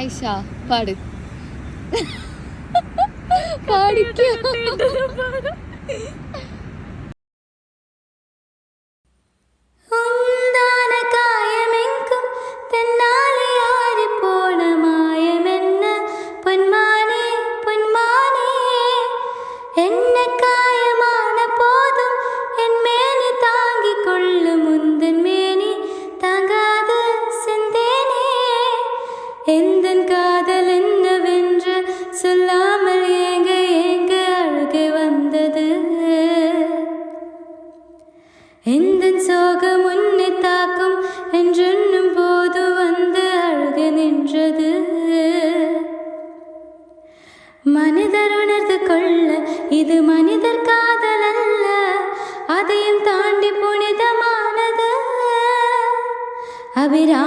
ஐஷா பாடு பாடிக்க எந்தன் காதல் என்னவென்று சொல்லாமல் ஏங்க ஏங்க அழுகை வந்தது. எந்தன் சோகம் உன்னை தாக்கும் என்றென்னும் போது வந்து அழுகை நின்றது. மனிதர் உணர்ந்து கொள்ள இது மனிதர் காதல் அல்ல, அதையும் தாண்டி புனிதமானது. அபிரா